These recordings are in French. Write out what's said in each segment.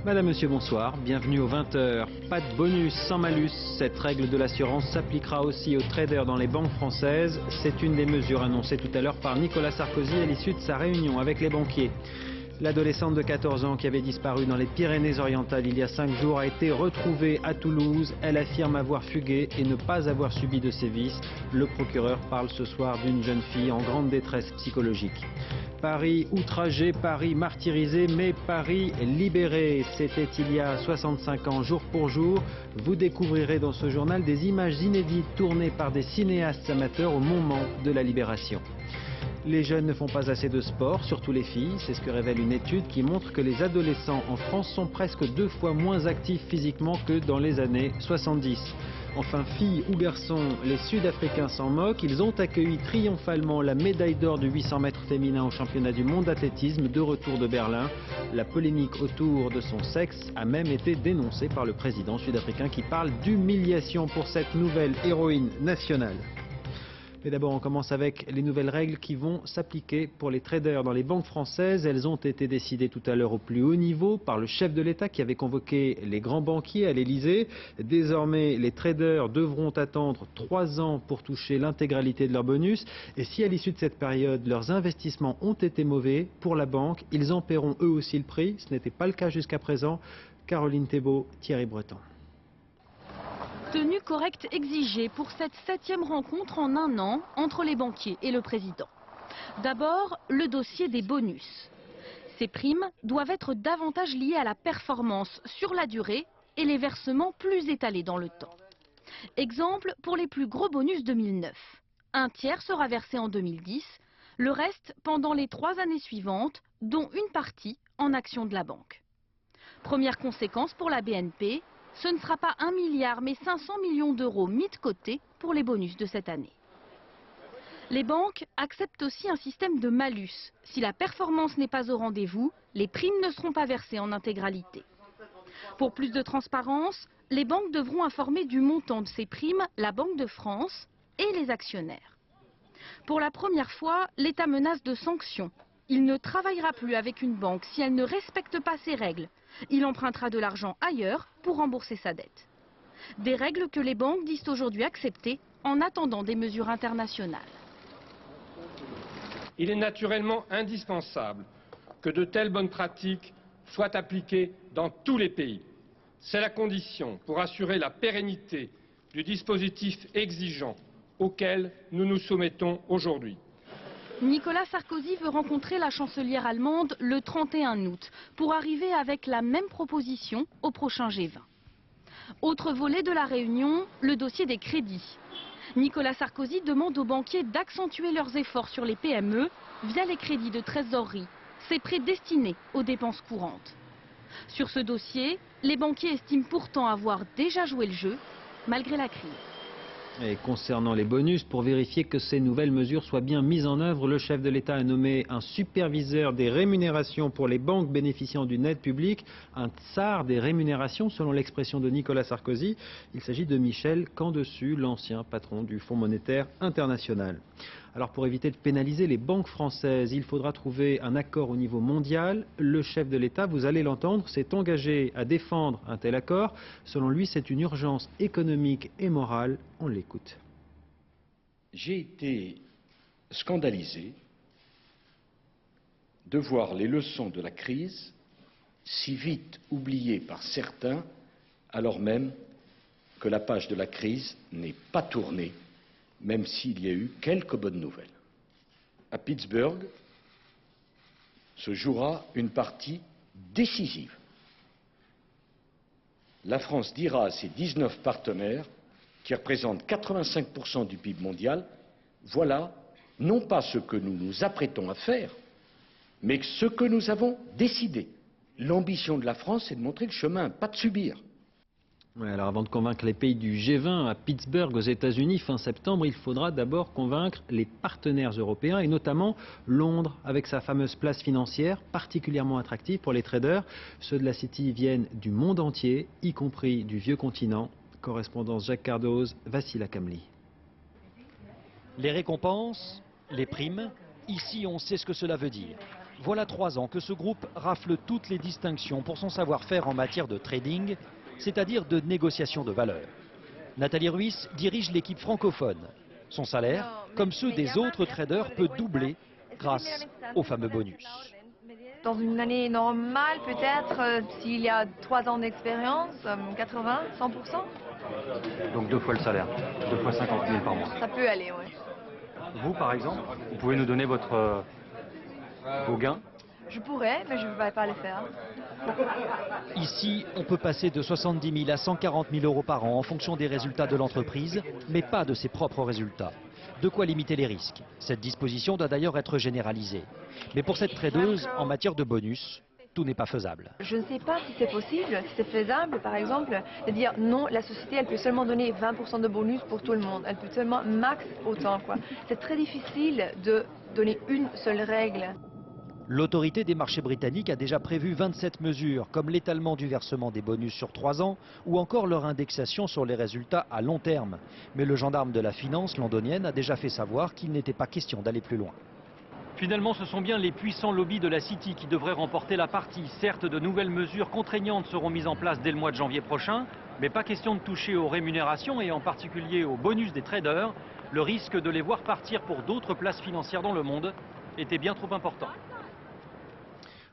Madame, Monsieur, bonsoir. Bienvenue aux 20h. Pas de bonus sans malus. Cette règle de l'assurance s'appliquera aussi aux traders dans les banques françaises. C'est une des mesures annoncées tout à l'heure par Nicolas Sarkozy à l'issue de sa réunion avec les banquiers. L'adolescente de 14 ans qui avait disparu dans les Pyrénées-Orientales il y a 5 jours a été retrouvée à Toulouse. Elle affirme avoir fugué et ne pas avoir subi de sévices. Le procureur parle ce soir d'une jeune fille en grande détresse psychologique. Paris outragé, Paris martyrisé, mais Paris libéré. C'était il y a 65 ans, jour pour jour. Vous découvrirez dans ce journal des images inédites tournées par des cinéastes amateurs au moment de la libération. Les jeunes ne font pas assez de sport, surtout les filles. C'est ce que révèle une étude qui montre que les adolescents en France sont presque 2 fois moins actifs physiquement que dans les années 70. Enfin, filles ou garçons, les Sud-Africains s'en moquent. Ils ont accueilli triomphalement la médaille d'or du 800 mètres féminin au championnat du monde d'athlétisme de retour de Berlin. La polémique autour de son sexe a même été dénoncée par le président sud-africain qui parle d'humiliation pour cette nouvelle héroïne nationale. Mais d'abord, on commence avec les nouvelles règles qui vont s'appliquer pour les traders dans les banques françaises. Elles ont été décidées tout à l'heure au plus haut niveau par le chef de l'État qui avait convoqué les grands banquiers à l'Élysée. Désormais, les traders devront attendre 3 ans pour toucher l'intégralité de leur bonus. Et si à l'issue de cette période, leurs investissements ont été mauvais pour la banque, ils en paieront eux aussi le prix. Ce n'était pas le cas jusqu'à présent. Caroline Thébault, Thierry Breton. Tenue correcte exigée pour cette 7e rencontre en 1 an entre les banquiers et le président. D'abord, le dossier des bonus. Ces primes doivent être davantage liées à la performance sur la durée et les versements plus étalés dans le temps. Exemple pour les plus gros bonus 2009. 1/3 sera versé en 2010, le reste pendant les 3 années suivantes, dont une partie en actions de la banque. Première conséquence pour la BNP, ce ne sera pas 1 milliard mais 500 millions d'euros mis de côté pour les bonus de cette année. Les banques acceptent aussi un système de malus. Si la performance n'est pas au rendez-vous, les primes ne seront pas versées en intégralité. Pour plus de transparence, les banques devront informer du montant de ces primes la Banque de France et les actionnaires. Pour la première fois, l'État menace de sanctions. Il ne travaillera plus avec une banque si elle ne respecte pas ses règles. Il empruntera de l'argent ailleurs pour rembourser sa dette. Des règles que les banques disent aujourd'hui accepter en attendant des mesures internationales. Il est naturellement indispensable que de telles bonnes pratiques soient appliquées dans tous les pays. C'est la condition pour assurer la pérennité du dispositif exigeant auquel nous nous soumettons aujourd'hui. Nicolas Sarkozy veut rencontrer la chancelière allemande le 31 août pour arriver avec la même proposition au prochain G20. Autre volet de la réunion, le dossier des crédits. Nicolas Sarkozy demande aux banquiers d'accentuer leurs efforts sur les PME via les crédits de trésorerie, ces prêts destinés aux dépenses courantes. Sur ce dossier, les banquiers estiment pourtant avoir déjà joué le jeu, malgré la crise. Et concernant les bonus, pour vérifier que ces nouvelles mesures soient bien mises en œuvre, le chef de l'État a nommé un superviseur des rémunérations pour les banques bénéficiant d'une aide publique, un tsar des rémunérations selon l'expression de Nicolas Sarkozy. Il s'agit de Michel Candessus, l'ancien patron du Fonds monétaire international. Alors pour éviter de pénaliser les banques françaises, il faudra trouver un accord au niveau mondial. Le chef de l'État, vous allez l'entendre, s'est engagé à défendre un tel accord. Selon lui, c'est une urgence économique et morale. On l'écoute. J'ai été scandalisé de voir les leçons de la crise si vite oubliées par certains, alors même que la page de la crise n'est pas tournée, même s'il y a eu quelques bonnes nouvelles. À Pittsburgh se jouera une partie décisive. La France dira à ses 19 partenaires, qui représentent 85% du PIB mondial, voilà non pas ce que nous nous apprêtons à faire, mais ce que nous avons décidé. L'ambition de la France, c'est de montrer le chemin, pas de subir. Ouais, alors avant de convaincre les pays du G20 à Pittsburgh aux États-Unis fin septembre, il faudra d'abord convaincre les partenaires européens et notamment Londres avec sa fameuse place financière particulièrement attractive pour les traders. Ceux de la City viennent du monde entier, y compris du vieux continent. Correspondance Jacques Cardoz, Vassila Kamli. Les récompenses, les primes, ici on sait ce que cela veut dire. Voilà 3 ans que ce groupe rafle toutes les distinctions pour son savoir-faire en matière de trading, c'est-à-dire de négociation de valeur. Nathalie Ruiz dirige l'équipe francophone. Son salaire, comme ceux des autres traders, peut doubler grâce au fameux bonus. Dans une année normale, peut-être, s'il y a 3 ans d'expérience, 80, 100%. Donc 2 fois le salaire, 2 fois 50 000 par mois. Ça peut aller, oui. Vous, par exemple, vous pouvez nous donner vos gains? Je pourrais, mais je ne vais pas le faire. Ici, on peut passer de 70 000 à 140 000 euros par an en fonction des résultats de l'entreprise, mais pas de ses propres résultats. De quoi limiter les risques. Cette disposition doit d'ailleurs être généralisée. Mais pour cette tradeuse, en matière de bonus, tout n'est pas faisable. Je ne sais pas si c'est possible, si c'est faisable, par exemple, de dire non, la société, elle peut seulement donner 20% de bonus pour tout le monde. Elle peut seulement max autant, quoi. C'est très difficile de donner une seule règle. L'autorité des marchés britanniques a déjà prévu 27 mesures, comme l'étalement du versement des bonus sur 3 ans ou encore leur indexation sur les résultats à long terme. Mais le gendarme de la finance londonienne a déjà fait savoir qu'il n'était pas question d'aller plus loin. Finalement, ce sont bien les puissants lobbies de la City qui devraient remporter la partie. Certes, de nouvelles mesures contraignantes seront mises en place dès le mois de janvier prochain, mais pas question de toucher aux rémunérations et en particulier aux bonus des traders. Le risque de les voir partir pour d'autres places financières dans le monde était bien trop important.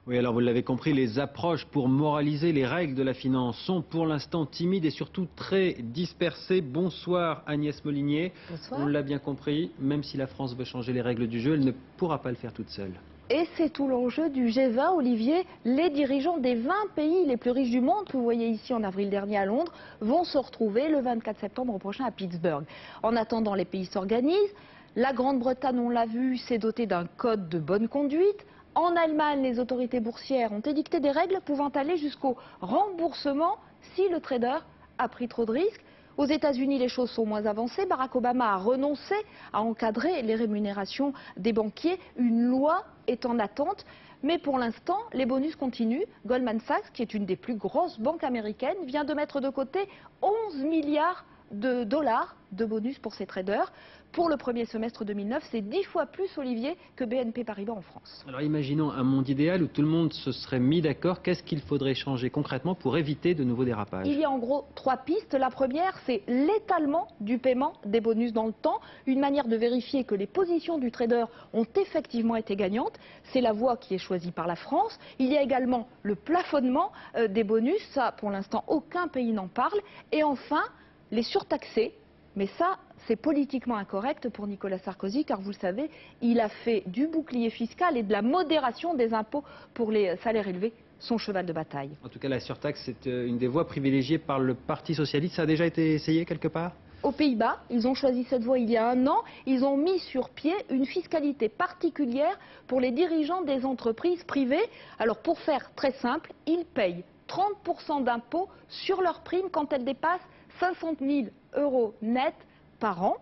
Oui, alors vous l'avez compris, les approches pour moraliser les règles de la finance sont pour l'instant timides et surtout très dispersées. Bonsoir Agnès Molinier. Bonsoir. On l'a bien compris, même si la France veut changer les règles du jeu, elle ne pourra pas le faire toute seule. Et c'est tout l'enjeu du G20, Olivier. Les dirigeants des 20 pays les plus riches du monde, que vous voyez ici en avril dernier à Londres, vont se retrouver le 24 septembre prochain à Pittsburgh. En attendant, les pays s'organisent. La Grande-Bretagne, on l'a vu, s'est dotée d'un code de bonne conduite. En Allemagne, les autorités boursières ont édicté des règles pouvant aller jusqu'au remboursement si le trader a pris trop de risques. Aux États-Unis, les choses sont moins avancées. Barack Obama a renoncé à encadrer les rémunérations des banquiers. Une loi est en attente. Mais pour l'instant, les bonus continuent. Goldman Sachs, qui est une des plus grosses banques américaines, vient de mettre de côté 11 milliards de dollars de bonus pour ses traders. Pour le premier semestre 2009, c'est 10 fois plus, Olivier, que BNP Paribas en France. Alors imaginons un monde idéal où tout le monde se serait mis d'accord. Qu'est-ce qu'il faudrait changer concrètement pour éviter de nouveaux dérapages? Il y a en gros 3 pistes. La première, c'est l'étalement du paiement des bonus dans le temps. Une manière de vérifier que les positions du trader ont effectivement été gagnantes. C'est la voie qui est choisie par la France. Il y a également le plafonnement des bonus. Ça, pour l'instant, aucun pays n'en parle. Et enfin, les surtaxés. Mais ça, c'est politiquement incorrect pour Nicolas Sarkozy, car vous le savez, il a fait du bouclier fiscal et de la modération des impôts pour les salaires élevés son cheval de bataille. En tout cas, la surtaxe, c'est une des voies privilégiées par le Parti socialiste. Ça a déjà été essayé quelque part? Aux Pays-Bas, ils ont choisi cette voie il y a 1 an. Ils ont mis sur pied une fiscalité particulière pour les dirigeants des entreprises privées. Alors, pour faire très simple, ils payent 30% d'impôts sur leurs primes quand elles dépassent 50 000 € net par an.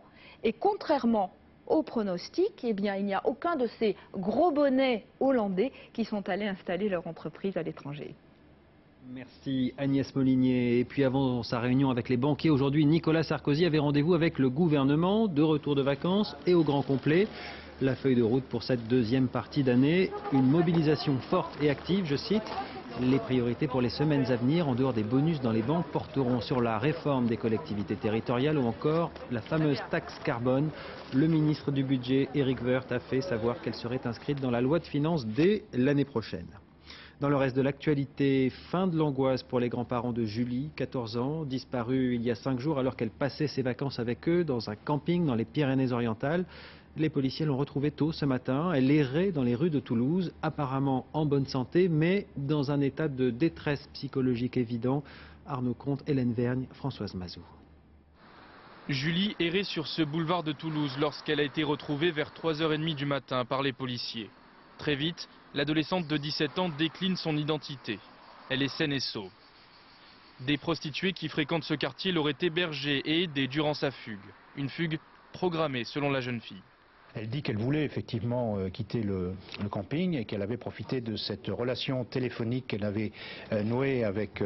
Et contrairement aux pronostics, eh bien, il n'y a aucun de ces gros bonnets hollandais qui sont allés installer leur entreprise à l'étranger. Merci Agnès Molinier. Et puis avant sa réunion avec les banquiers, aujourd'hui, Nicolas Sarkozy avait rendez-vous avec le gouvernement, de retour de vacances et au grand complet. La feuille de route pour cette deuxième partie d'année, une mobilisation forte et active, je cite. Les priorités pour les semaines à venir, en dehors des bonus dans les banques, porteront sur la réforme des collectivités territoriales ou encore la fameuse taxe carbone. Le ministre du Budget, Éric Woerth, a fait savoir qu'elle serait inscrite dans la loi de finances dès l'année prochaine. Dans le reste de l'actualité, fin de l'angoisse pour les grands-parents de Julie, 14 ans, disparue il y a 5 jours alors qu'elle passait ses vacances avec eux dans un camping dans les Pyrénées-Orientales. Les policiers l'ont retrouvée tôt ce matin. Elle errait dans les rues de Toulouse, apparemment en bonne santé, mais dans un état de détresse psychologique évident. Arnaud Comte, Hélène Vergne, Françoise Mazou. Julie errait sur ce boulevard de Toulouse lorsqu'elle a été retrouvée vers 3h30 du matin par les policiers. Très vite, l'adolescente de 17 ans décline son identité. Elle est saine et sauve. Des prostituées qui fréquentent ce quartier l'auraient hébergée et aidée durant sa fugue. Une fugue programmée selon la jeune fille. Elle dit qu'elle voulait effectivement quitter le camping et qu'elle avait profité de cette relation téléphonique qu'elle avait nouée avec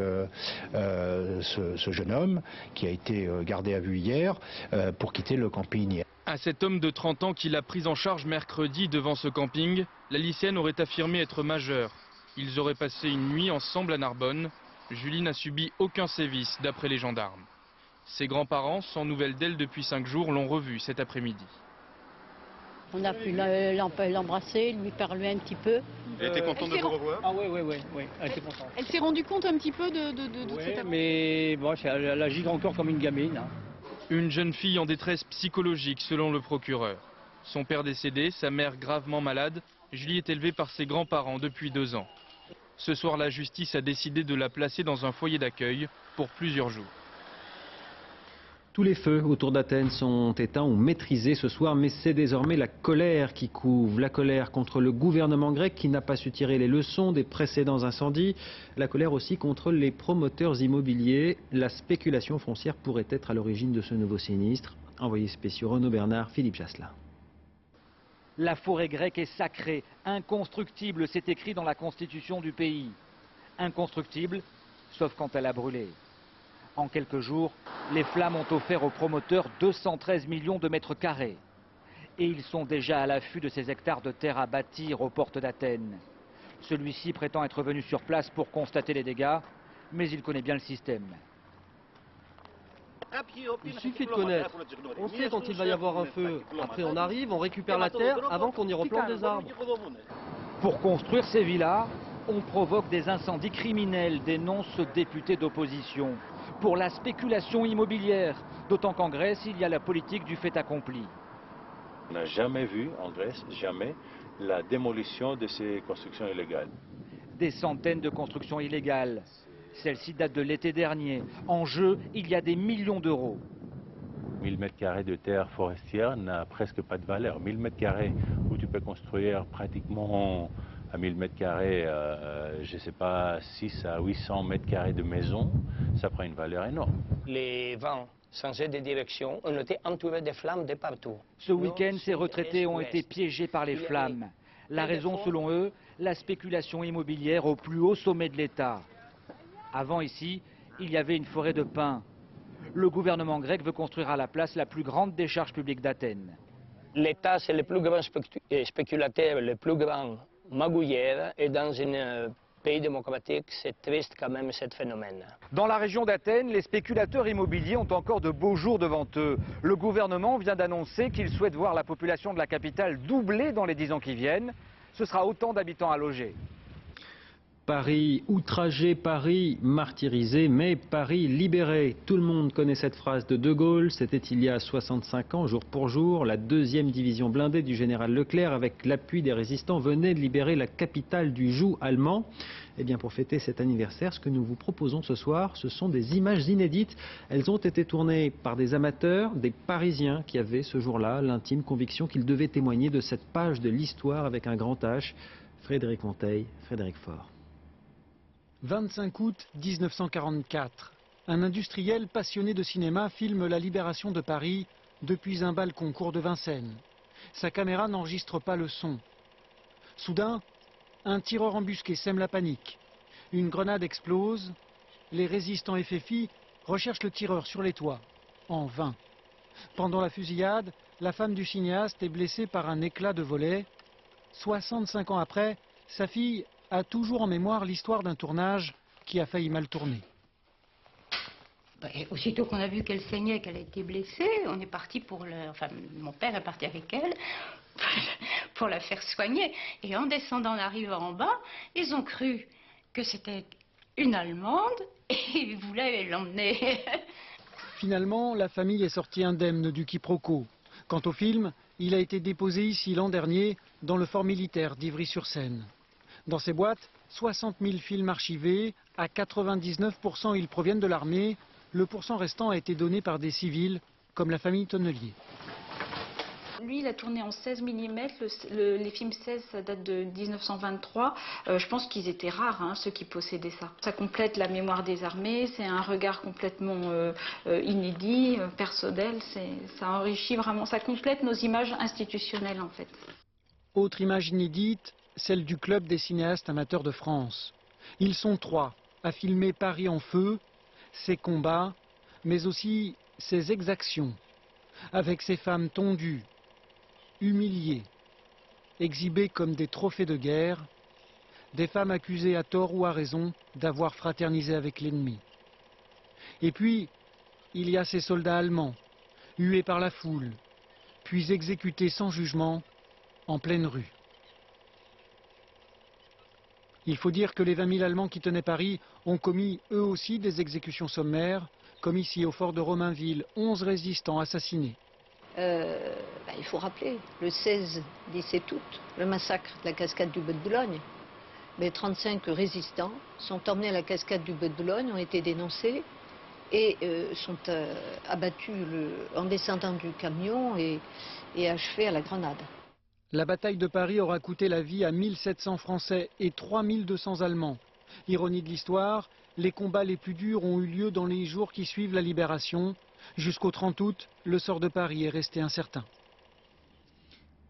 ce jeune homme qui a été gardé à vue hier pour quitter le camping. À cet homme de 30 ans qui l'a prise en charge mercredi devant ce camping, la lycéenne aurait affirmé être majeure. Ils auraient passé une nuit ensemble à Narbonne. Julie n'a subi aucun sévice d'après les gendarmes. Ses grands-parents, sans nouvelles d'elle depuis 5 jours, l'ont revue cet après-midi. On a pu l'embrasser, lui parler un petit peu. Elle était contente de vous revoir? Ah oui, elle était contente. Elle s'est rendue compte un petit peu de cette affaire. Mais bon, elle agit encore comme une gamine. Hein. Une jeune fille en détresse psychologique selon le procureur. Son père décédé, sa mère gravement malade, Julie est élevée par ses grands-parents depuis 2 ans. Ce soir, la justice a décidé de la placer dans un foyer d'accueil pour plusieurs jours. Tous les feux autour d'Athènes sont éteints ou maîtrisés ce soir, mais c'est désormais la colère qui couve. La colère contre le gouvernement grec qui n'a pas su tirer les leçons des précédents incendies. La colère aussi contre les promoteurs immobiliers. La spéculation foncière pourrait être à l'origine de ce nouveau sinistre. Envoyé spéciaux Renaud Bernard, Philippe Chasselin. La forêt grecque est sacrée, inconstructible, c'est écrit dans la constitution du pays. Inconstructible, sauf quand elle a brûlé. En quelques jours, les flammes ont offert aux promoteurs 213 millions de mètres carrés. Et ils sont déjà à l'affût de ces hectares de terre à bâtir aux portes d'Athènes. Celui-ci prétend être venu sur place pour constater les dégâts, mais il connaît bien le système. Il suffit de connaître. On sait quand il va y avoir un feu. Après on arrive, on récupère la terre avant qu'on y replante des arbres. Pour construire ces villas, on provoque des incendies criminels, dénonce ce député d'opposition. Pour la spéculation immobilière, d'autant qu'en Grèce, il y a la politique du fait accompli. On n'a jamais vu en Grèce, jamais, la démolition de ces constructions illégales. Des centaines de constructions illégales. Celle-ci date de l'été dernier. En jeu, il y a des millions d'euros. 1000 mètres carrés de terre forestière n'a presque pas de valeur. 1000 mètres carrés où tu peux construire pratiquement à 1000 mètres carrés, je ne sais pas, 6 à 800 mètres carrés de maison, ça prend une valeur énorme. Les vents changeaient de direction, on était entouré de flammes de partout. Ce week-end, ces retraités ont été piégés par les flammes. La raison, selon eux, la spéculation immobilière au plus haut sommet de l'État. Avant ici, il y avait une forêt de pins. Le gouvernement grec veut construire à la place la plus grande décharge publique d'Athènes. L'État, c'est le plus grand spéculateur, le plus grand magouilleur, et dans un pays démocratique, c'est triste quand même ce phénomène. Dans la région d'Athènes, les spéculateurs immobiliers ont encore de beaux jours devant eux. Le gouvernement vient d'annoncer qu'il souhaite voir la population de la capitale doubler dans les 10 ans qui viennent. Ce sera autant d'habitants à loger. Paris outragé, Paris martyrisé, mais Paris libéré. Tout le monde connaît cette phrase de De Gaulle. C'était il y a 65 ans, jour pour jour. La 2e division blindée du général Leclerc, avec l'appui des résistants, venait de libérer la capitale du joug allemand. Eh bien, pour fêter cet anniversaire, ce que nous vous proposons ce soir, ce sont des images inédites. Elles ont été tournées par des amateurs, des Parisiens qui avaient ce jour-là l'intime conviction qu'ils devaient témoigner de cette page de l'histoire avec un grand H. Frédéric Monteil, Frédéric Faure. 25 août 1944. Un industriel passionné de cinéma filme la libération de Paris depuis un balcon cour de Vincennes. Sa caméra n'enregistre pas le son. Soudain, un tireur embusqué sème la panique. Une grenade explose. Les résistants FFI recherchent le tireur sur les toits. En vain. Pendant la fusillade, la femme du cinéaste est blessée par un éclat de volet. 65 ans après, sa fille a toujours en mémoire l'histoire d'un tournage qui a failli mal tourner. Aussitôt qu'on a vu qu'elle saignait, qu'elle a été blessée, on est parti pour enfin, mon père est parti avec elle pour la faire soigner. Et en descendant, en arrivant en bas, ils ont cru que c'était une Allemande et ils voulaient l'emmener. Finalement, la famille est sortie indemne du quiproquo. Quant au film, il a été déposé ici l'an dernier dans le fort militaire d'Ivry-sur-Seine. Dans ces boîtes, 60 000 films archivés. À 99%, ils proviennent de l'armée. Le pourcent restant a été donné par des civils, comme la famille Tonnelier. Lui, il a tourné en 16 mm. Les films 16, ça date de 1923. Je pense qu'ils étaient rares, hein, ceux qui possédaient ça. Ça complète la mémoire des armées. C'est un regard complètement inédit, personnel. Ça enrichit vraiment, ça complète nos images institutionnelles, en fait. Autre image inédite, celle du Club des cinéastes amateurs de France. Ils sont 3 à filmer Paris en feu, ses combats, mais aussi ses exactions. avec ces femmes tondues, humiliées, exhibées comme des trophées de guerre, des femmes accusées à tort ou à raison d'avoir fraternisé avec l'ennemi. Et puis, il y a ces soldats allemands, hués par la foule, puis exécutés sans jugement en pleine rue. Il faut dire que les 20 000 Allemands qui tenaient Paris ont commis eux aussi des exécutions sommaires, comme ici au fort de Romainville, 11 résistants assassinés. Il faut rappeler, le 16-17 août, le massacre de la cascade du Bois de Boulogne. 35 résistants sont emmenés à la cascade du Bois de Boulogne, ont été dénoncés et sont abattus en descendant du camion et achevés à la grenade. La bataille de Paris aura coûté la vie à 1700 Français et 3200 Allemands. Ironie de l'histoire, les combats les plus durs ont eu lieu dans les jours qui suivent la libération. Jusqu'au 30 août, le sort de Paris est resté incertain.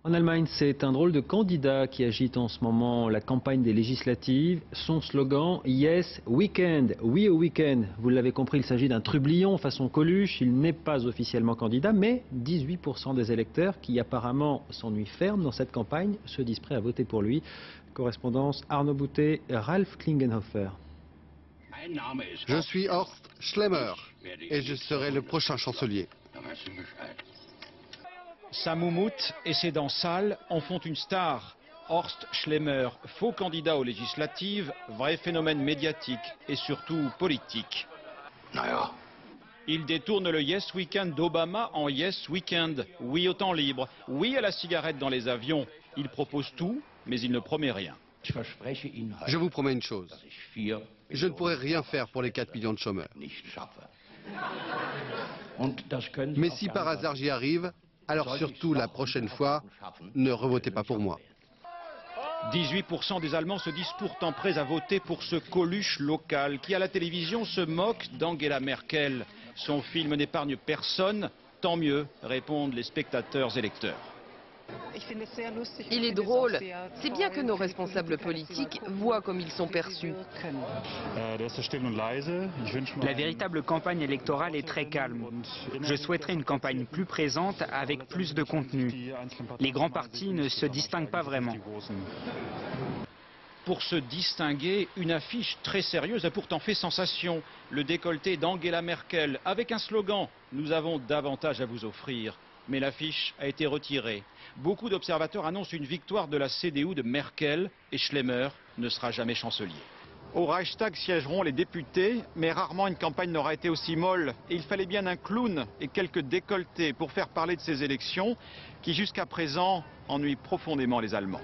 En Allemagne, c'est un drôle de candidat qui agite en ce moment la campagne des législatives. Son slogan « Yes, Weekend », oui au week-end. Vous l'avez compris, il s'agit d'un trublion façon Coluche. Il n'est pas officiellement candidat, mais 18% des électeurs qui apparemment s'ennuient ferme dans cette campagne se disent prêts à voter pour lui. Correspondance Arnaud Boutet, Ralf Klingenhofer. Je suis Horst Schlemmer et je serai le prochain chancelier. Sa moumoute et ses dents sales en font une star. Horst Schlemmer, faux candidat aux législatives, vrai phénomène médiatique et surtout politique. Il détourne le Yes Weekend d'Obama en Yes Weekend. Oui au temps libre, oui à la cigarette dans les avions. Il propose tout, mais il ne promet rien. Je vous promets une chose. Je ne pourrai rien faire pour les 4 millions de chômeurs. Mais si par hasard j'y arrive, alors surtout la prochaine fois, ne revotez pas pour moi. 18% des Allemands se disent pourtant prêts à voter pour ce Coluche local qui à la télévision se moque d'Angela Merkel. Son film n'épargne personne, tant mieux, répondent les spectateurs électeurs. Il est drôle. C'est bien que nos responsables politiques voient comme ils sont perçus. La véritable campagne électorale est très calme. Je souhaiterais une campagne plus présente avec plus de contenu. Les grands partis ne se distinguent pas vraiment. Pour se distinguer, une affiche très sérieuse a pourtant fait sensation. Le décolleté d'Angela Merkel avec un slogan « Nous avons davantage à vous offrir ». Mais l'affiche a été retirée. Beaucoup d'observateurs annoncent une victoire de la CDU de Merkel et Schlemmer ne sera jamais chancelier. Au Reichstag siégeront les députés, mais rarement une campagne n'aura été aussi molle. Et il fallait bien un clown et quelques décolletés pour faire parler de ces élections qui jusqu'à présent ennuient profondément les Allemands.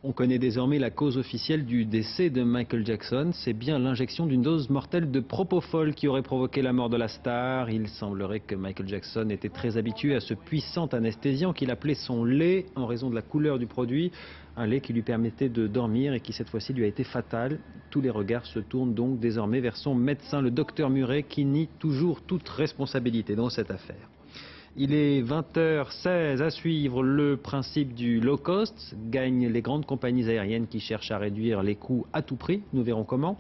On connaît désormais la cause officielle du décès de Michael Jackson. C'est bien l'injection d'une dose mortelle de propofol qui aurait provoqué la mort de la star. Il semblerait que Michael Jackson était très habitué à ce puissant anesthésiant qu'il appelait son lait en raison de la couleur du produit. Un lait qui lui permettait de dormir et qui cette fois-ci lui a été fatal. Tous les regards se tournent donc désormais vers son médecin, le docteur Murray, qui nie toujours toute responsabilité dans cette affaire. Il est 20h16 à suivre. Le principe du low cost gagne les grandes compagnies aériennes qui cherchent à réduire les coûts à tout prix. Nous verrons comment.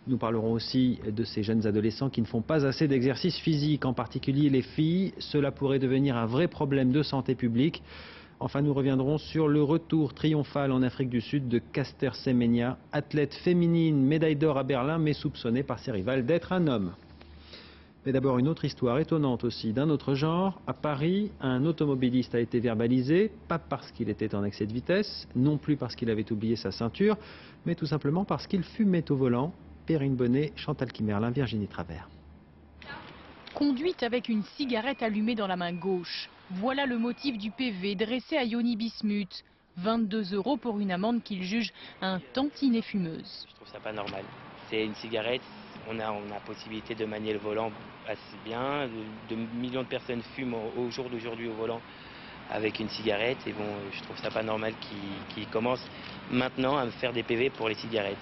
Nous parlerons aussi de ces jeunes adolescents qui ne font pas assez d'exercice physique, en particulier les filles. Cela pourrait devenir un vrai problème de santé publique. Enfin, nous reviendrons sur le retour triomphal en Afrique du Sud de Caster Semenya, athlète féminine, médaille d'or à Berlin, mais soupçonnée par ses rivales d'être un homme. Mais d'abord, une autre histoire étonnante aussi, d'un autre genre. À Paris, un automobiliste a été verbalisé, pas parce qu'il était en excès de vitesse, non plus parce qu'il avait oublié sa ceinture, mais tout simplement parce qu'il fumait au volant. Perrine Bonnet, Chantal Kimerlin, Virginie Travers. Conduite avec une cigarette allumée dans la main gauche. Voilà le motif du PV dressé à Yoni Bismuth. 22 € pour une amende qu'il juge un tantinet fumeuse. Je trouve ça pas normal. C'est une cigarette. On a possibilité de manier le volant assez bien. De millions de personnes fument au jour d'aujourd'hui au volant avec une cigarette. Et bon, je trouve ça pas normal qu'ils commencent maintenant à faire des PV pour les cigarettes.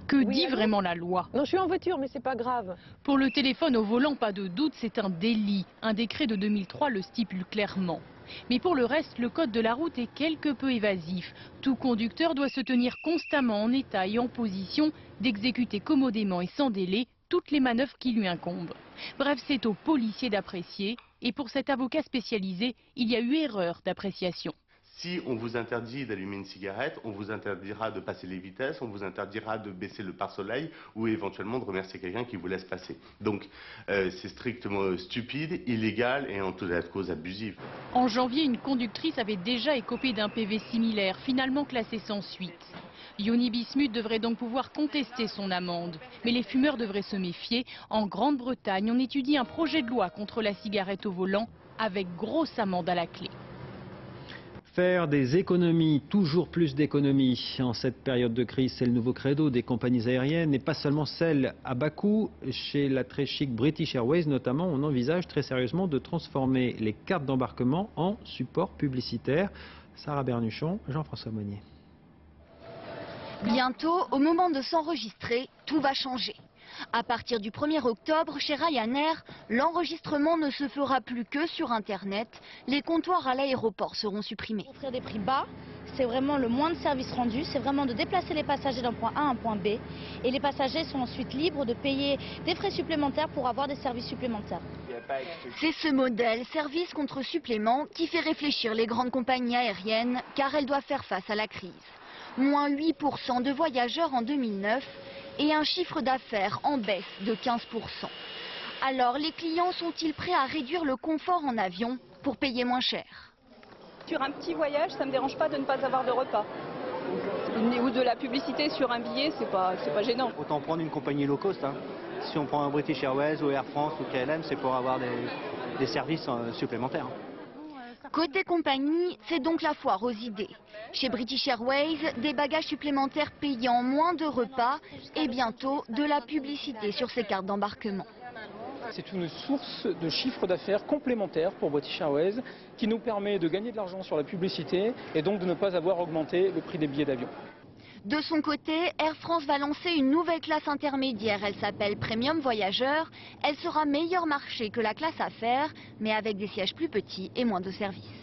Que dit vraiment la loi? Non, je suis en voiture, mais c'est pas grave. Pour le téléphone au volant, pas de doute, c'est un délit. Un décret de 2003 le stipule clairement. Mais pour le reste, le code de la route est quelque peu évasif. Tout conducteur doit se tenir constamment en état et en position d'exécuter commodément et sans délai toutes les manœuvres qui lui incombent. Bref, c'est aux policiers d'apprécier Et pour cet avocat spécialisé, il y a eu erreur d'appréciation. Si on vous interdit d'allumer une cigarette, on vous interdira de passer les vitesses, on vous interdira de baisser le pare-soleil ou éventuellement de remercier quelqu'un qui vous laisse passer. Donc c'est strictement stupide, illégal et en tout cas de cause abusive. En janvier, une conductrice avait déjà écopé d'un PV similaire, finalement classé sans suite. Yoni Bismuth devrait donc pouvoir contester son amende. Mais les fumeurs devraient se méfier. En Grande-Bretagne, on étudie un projet de loi contre la cigarette au volant avec grosse amende à la clé. Faire des économies, toujours plus d'économies. En cette période de crise, c'est le nouveau credo des compagnies aériennes et pas seulement celles à bas coût. Chez la très chic British Airways notamment, on envisage très sérieusement de transformer les cartes d'embarquement en support publicitaire. Sarah Bernuchon, Jean-François Monnier. Bientôt, au moment de s'enregistrer, tout va changer. À partir du 1er octobre, chez Ryanair, l'enregistrement ne se fera plus que sur Internet. Les comptoirs à l'aéroport seront supprimés. Offrir des prix bas, c'est vraiment le moins de services rendus, c'est vraiment de déplacer les passagers d'un point A à un point B. Et les passagers sont ensuite libres de payer des frais supplémentaires pour avoir des services supplémentaires. C'est ce modèle, service contre supplément, qui fait réfléchir les grandes compagnies aériennes, car elles doivent faire face à la crise. Moins 8% de voyageurs en 2009 et un chiffre d'affaires en baisse de 15%. Alors, les clients sont-ils prêts à réduire le confort en avion pour payer moins cher? Sur un petit voyage, ça ne me dérange pas de ne pas avoir de repas. Ou de la publicité sur un billet, c'est pas gênant. Autant prendre une compagnie low cost. Si on prend un British Airways ou Air France ou KLM, c'est pour avoir des services supplémentaires. Côté compagnie, c'est donc la foire aux idées. Chez British Airways, des bagages supplémentaires payant moins de repas et bientôt de la publicité sur ses cartes d'embarquement. C'est une source de chiffre d'affaires complémentaire pour British Airways qui nous permet de gagner de l'argent sur la publicité et donc de ne pas avoir augmenté le prix des billets d'avion. De son côté, Air France va lancer une nouvelle classe intermédiaire. Elle s'appelle Premium Voyageur. Elle sera meilleur marché que la classe affaires, mais avec des sièges plus petits et moins de services.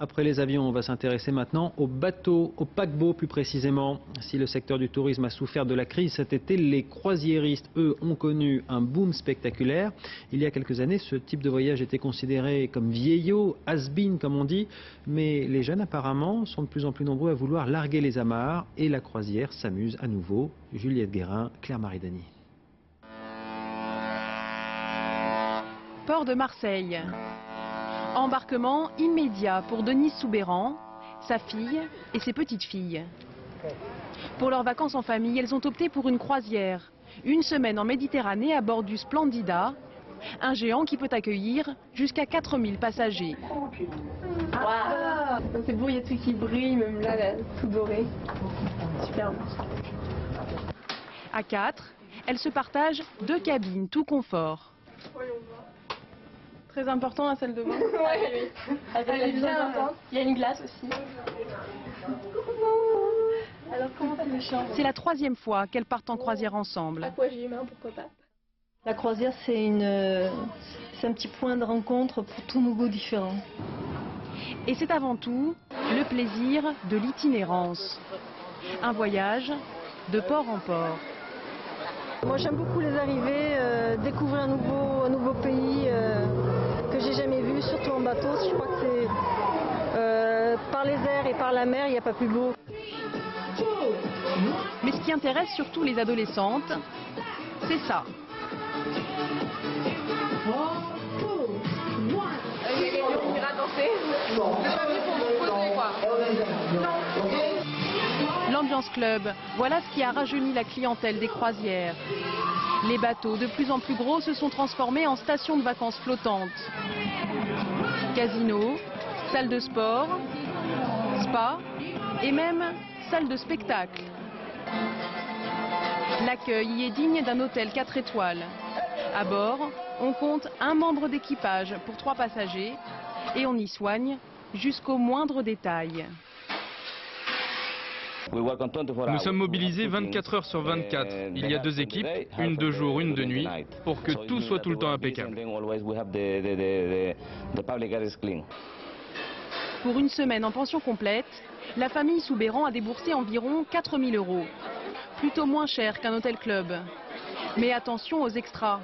Après les avions, on va s'intéresser maintenant aux bateaux, aux paquebots plus précisément. Si le secteur du tourisme a souffert de la crise cet été, les croisiéristes, eux, ont connu un boom spectaculaire. Il y a quelques années, ce type de voyage était considéré comme vieillot, has-been comme on dit. Mais les jeunes apparemment sont de plus en plus nombreux à vouloir larguer les amarres et la croisière s'amuse à nouveau. Juliette Guérin, Claire-Marie Dany. Port de Marseille. Embarquement immédiat pour Denise Soubéran, sa fille et ses petites filles. Pour leurs vacances en famille, elles ont opté pour une croisière. Une semaine en Méditerranée à bord du Splendida, un géant qui peut accueillir jusqu'à 4000 passagers. Wow. C'est beau, il y a tout qui brille, même là, tout doré. Super beau. À 4, elles se partagent 2 cabines, tout confort. Très important la salle de bain. Oui. Elle est bien importante. Il y a une glace aussi. Alors comment tu le chantes? C'est la 3e fois qu'elles partent en croisière ensemble. Aquagym, pourquoi pas. La croisière, c'est un petit point de rencontre pour tous nos goûts différents. Et c'est avant tout le plaisir de l'itinérance. Un voyage de port en port. Moi j'aime beaucoup les arrivées, découvrir un nouveau pays que j'ai jamais vu, surtout en bateau. Je crois que c'est par les airs et par la mer, il n'y a pas plus beau. Mais ce qui intéresse surtout les adolescentes, c'est ça. L'ambiance club, voilà ce qui a rajeuni la clientèle des croisières. Les bateaux, de plus en plus gros, se sont transformés en stations de vacances flottantes. Casino, salle de sport, spa et même salle de spectacle. L'accueil y est digne d'un hôtel 4 étoiles. À bord, on compte un membre d'équipage pour 3 passagers et on y soigne jusqu'au moindre détail. Nous sommes mobilisés 24 heures sur 24. Il y a 2 équipes, une de jour, une de nuit, pour que tout soit tout le temps impeccable. Pour une semaine en pension complète, la famille Soubéran a déboursé environ 4 000 €. Plutôt moins cher qu'un hôtel club. Mais attention aux extras.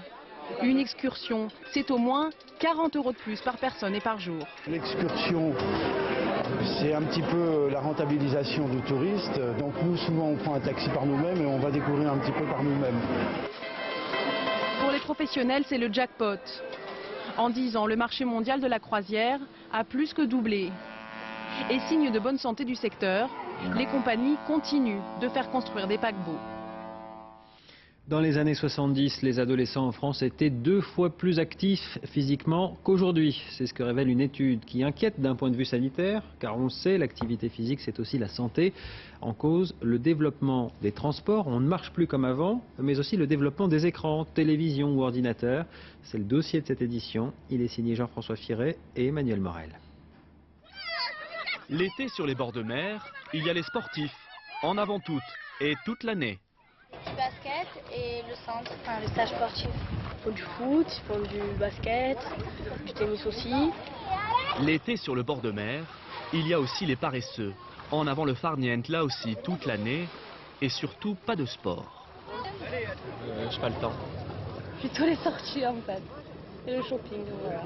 Une excursion, c'est au moins 40 € de plus par personne et par jour. L'excursion, c'est un petit peu la rentabilisation du touriste. Donc nous, souvent, on prend un taxi par nous-mêmes et on va découvrir un petit peu par nous-mêmes. Pour les professionnels, c'est le jackpot. En 10 ans, le marché mondial de la croisière a plus que doublé. Et signe de bonne santé du secteur, les compagnies continuent de faire construire des paquebots. Dans les années 70, les adolescents en France étaient 2 fois plus actifs physiquement qu'aujourd'hui. C'est ce que révèle une étude qui inquiète d'un point de vue sanitaire, car on le sait, l'activité physique c'est aussi la santé. En cause, le développement des transports, on ne marche plus comme avant, mais aussi le développement des écrans, télévision ou ordinateur. C'est le dossier de cette édition. Il est signé Jean-François Firet et Emmanuel Morel. L'été sur les bords de mer, il y a les sportifs, en avant toutes et toute l'année. Du basket et le centre, enfin le stage sportif. Ils font du foot, ils font du basket, du tennis aussi. L'été sur le bord de mer, il y a aussi les paresseux. En avant le farniente, là aussi toute l'année. Et surtout pas de sport. J'ai pas le temps. Plutôt les sorties en fait. Et le shopping, voilà.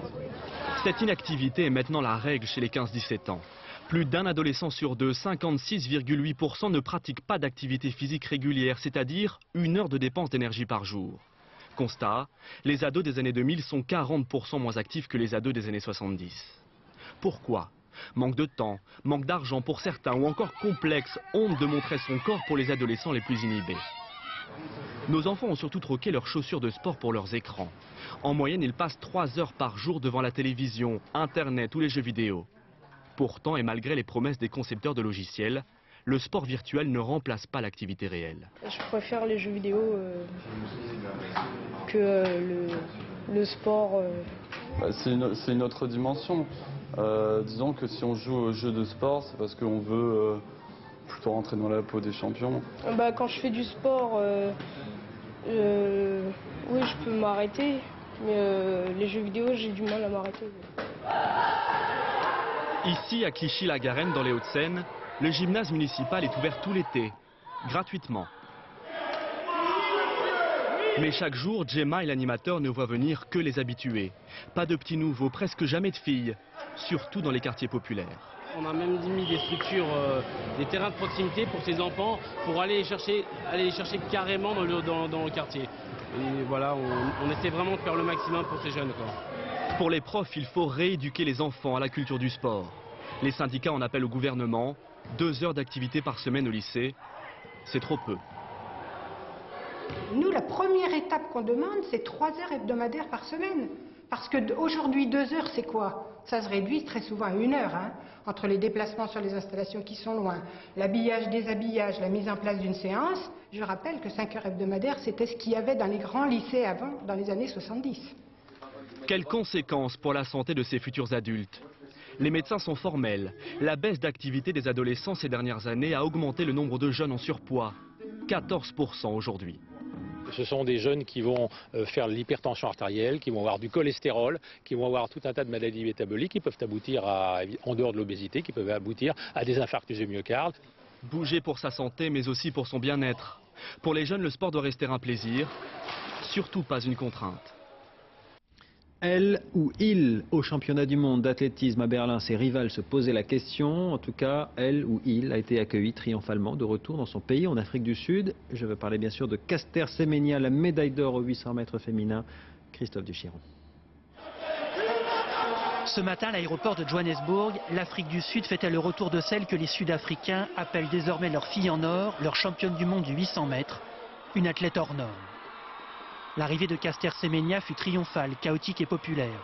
Cette inactivité est maintenant la règle chez les 15-17 ans. Plus d'un adolescent sur 2, 56,8%, ne pratique pas d'activité physique régulière, c'est-à-dire 1 heure de dépense d'énergie par jour. Constat, les ados des années 2000 sont 40% moins actifs que les ados des années 70. Pourquoi ? Manque de temps, manque d'argent pour certains ou encore complexe, honte de montrer son corps pour les adolescents les plus inhibés. Nos enfants ont surtout troqué leurs chaussures de sport pour leurs écrans. En moyenne, ils passent 3 heures par jour devant la télévision, Internet ou les jeux vidéo. Pourtant, et malgré les promesses des concepteurs de logiciels, le sport virtuel ne remplace pas l'activité réelle. Je préfère les jeux vidéo que le sport. C'est une autre dimension. Disons que si on joue aux jeux de sport, c'est parce qu'on veut plutôt rentrer dans la peau des champions. Quand je fais du sport, oui, je peux m'arrêter, mais les jeux vidéo, j'ai du mal à m'arrêter. Ici, à Clichy-la-Garenne, dans les Hauts-de-Seine, le gymnase municipal est ouvert tout l'été, gratuitement. Mais chaque jour, Gemma et l'animateur ne voient venir que les habitués. Pas de petits nouveaux, presque jamais de filles, surtout dans les quartiers populaires. On a même mis des structures, des terrains de proximité pour ces enfants, pour aller les chercher carrément dans le quartier. Et voilà, on essaie vraiment de faire le maximum pour ces jeunes, quoi. Pour les profs, il faut rééduquer les enfants à la culture du sport. Les syndicats en appellent au gouvernement. 2 heures d'activité par semaine au lycée, c'est trop peu. Nous, la première étape qu'on demande, c'est 3 heures hebdomadaires par semaine. Parce qu'aujourd'hui, 2 heures, c'est quoi? Ça se réduit très souvent à 1 heure, hein, entre les déplacements sur les installations qui sont loin, l'habillage, déshabillage, la mise en place d'une séance. Je rappelle que 5 heures hebdomadaires, c'était ce qu'il y avait dans les grands lycées avant, dans les années 70. Quelles conséquences pour la santé de ces futurs adultes? Les médecins sont formels. La baisse d'activité des adolescents ces dernières années a augmenté le nombre de jeunes en surpoids. 14% aujourd'hui. Ce sont des jeunes qui vont faire de l'hypertension artérielle, qui vont avoir du cholestérol, qui vont avoir tout un tas de maladies métaboliques qui peuvent aboutir en dehors de l'obésité, qui peuvent aboutir à des infarctus du myocarde. Bouger pour sa santé, mais aussi pour son bien-être. Pour les jeunes, le sport doit rester un plaisir, surtout pas une contrainte. Elle ou il au championnat du monde d'athlétisme à Berlin, ses rivales se posaient la question. En tout cas, elle ou il a été accueilli triomphalement de retour dans son pays en Afrique du Sud. Je veux parler bien sûr de Caster Semenya, la médaille d'or aux 800 mètres féminin. Christophe Duchiron. Ce matin, à l'aéroport de Johannesburg, l'Afrique du Sud fêtait le retour de celle que les Sud-Africains appellent désormais leur fille en or, leur championne du monde du 800 mètres, une athlète hors norme. L'arrivée de Caster Semenya fut triomphale, chaotique et populaire.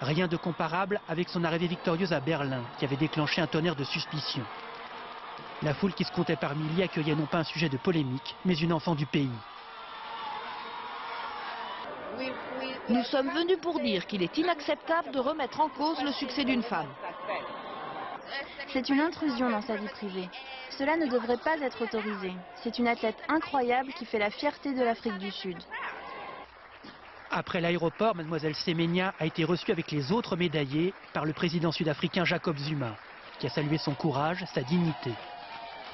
Rien de comparable avec son arrivée victorieuse à Berlin, qui avait déclenché un tonnerre de suspicions. La foule qui se comptait par milliers accueillait non pas un sujet de polémique, mais une enfant du pays. Nous sommes venus pour dire qu'il est inacceptable de remettre en cause le succès d'une femme. C'est une intrusion dans sa vie privée. Cela ne devrait pas être autorisé. C'est une athlète incroyable qui fait la fierté de l'Afrique du Sud. Après l'aéroport, mademoiselle Semenya a été reçue avec les autres médaillés par le président sud-africain Jacob Zuma, qui a salué son courage, sa dignité.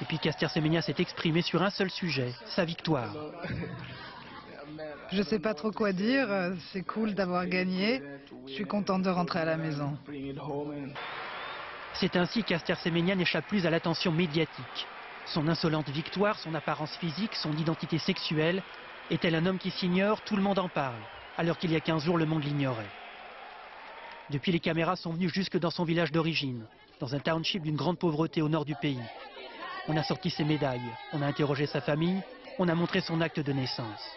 Et puis Caster Semenya s'est exprimé sur un seul sujet, sa victoire. Je ne sais pas trop quoi dire, c'est cool d'avoir gagné. Je suis contente de rentrer à la maison. C'est ainsi qu'Aster Semenya n'échappe plus à l'attention médiatique. Son insolente victoire, son apparence physique, son identité sexuelle. Est-elle un homme qui s'ignore? Tout le monde en parle, alors qu'il y a 15 jours, le monde l'ignorait. Depuis, les caméras sont venues jusque dans son village d'origine, dans un township d'une grande pauvreté au nord du pays. On a sorti ses médailles, on a interrogé sa famille, on a montré son acte de naissance.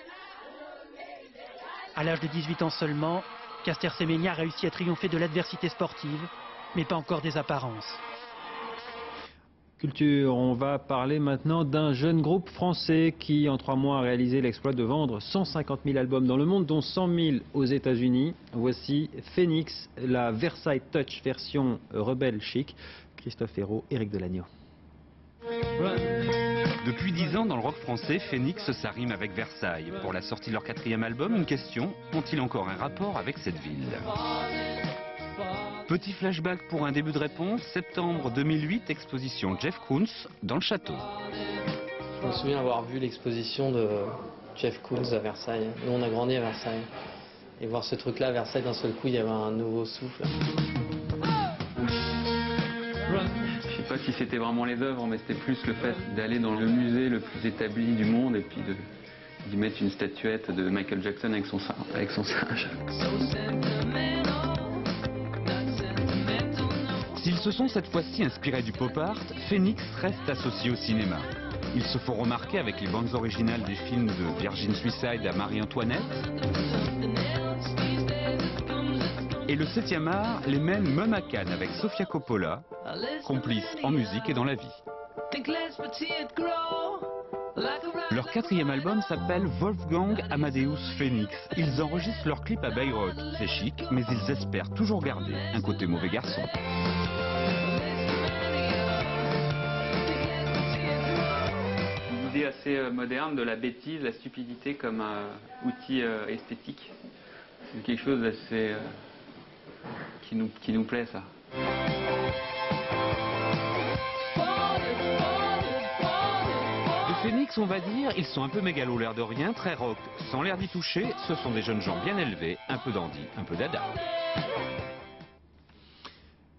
À l'âge de 18 ans seulement, qu'Aster Semenya a réussi à triompher de l'adversité sportive, mais pas encore des apparences. Culture, on va parler maintenant d'un jeune groupe français qui, en 3 mois, a réalisé l'exploit de vendre 150 000 albums dans le monde, dont 100 000 aux États-Unis. Voici Phoenix, la Versailles Touch version rebelle chic. Christophe Hérault, Éric Delagneau. Depuis 10 ans, dans le rock français, Phoenix, ça rime avec Versailles. Pour la sortie de leur 4e album, une question, ont-ils encore un rapport avec cette ville ? Petit flashback pour un début de réponse, septembre 2008, exposition Jeff Koons dans le château. Je me souviens avoir vu l'exposition de Jeff Koons à Versailles. Nous, on a grandi à Versailles. Et voir ce truc-là à Versailles, d'un seul coup, il y avait un nouveau souffle. Je sais pas si c'était vraiment les œuvres, mais c'était plus le fait d'aller dans le musée le plus établi du monde et puis d'y mettre une statuette de Michael Jackson avec son singe. S'ils se sont cette fois-ci inspirés du pop art, Phoenix reste associé au cinéma. Ils se font remarquer avec les bandes originales des films de Virgin Suicide à Marie-Antoinette. Et le 7e art les mène même à Cannes avec Sofia Coppola, complice en musique et dans la vie. Leur 4e album s'appelle Wolfgang Amadeus Phoenix. Ils enregistrent leur clip à Bayreuth. C'est chic, mais ils espèrent toujours garder un côté mauvais garçon. Une idée assez moderne de la bêtise, la stupidité comme outil esthétique. C'est quelque chose d'assez qui nous plaît, ça. Phoenix, on va dire, ils sont un peu mégalos, l'air de rien, très rock, sans l'air d'y toucher. Ce sont des jeunes gens bien élevés, un peu dandy, un peu dada.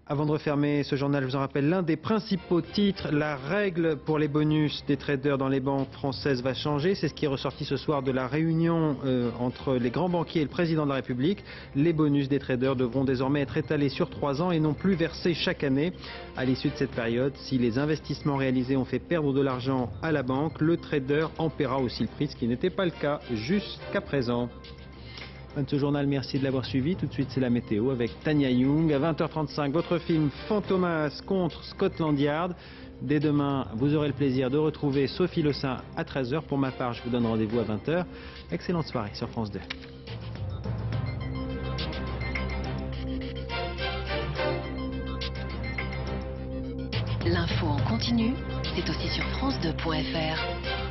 Avant de refermer ce journal, je vous en rappelle l'un des principaux titres. La règle pour les bonus des traders dans les banques françaises va changer. C'est ce qui est ressorti ce soir de la réunion entre les grands banquiers et le président de la République. Les bonus des traders devront désormais être étalés sur 3 ans et non plus versés chaque année. À l'issue de cette période, si les investissements réalisés ont fait perdre de l'argent à la banque, le trader en paiera aussi le prix, ce qui n'était pas le cas jusqu'à présent. Fin de ce journal, merci de l'avoir suivi. Tout de suite, c'est la météo avec Tania Young. À 20h35, votre film Fantomas contre Scotland Yard. Dès demain, vous aurez le plaisir de retrouver Sophie Le Saint à 13h. Pour ma part, je vous donne rendez-vous à 20h. Excellente soirée sur France 2. L'info en continu, c'est aussi sur France2.fr.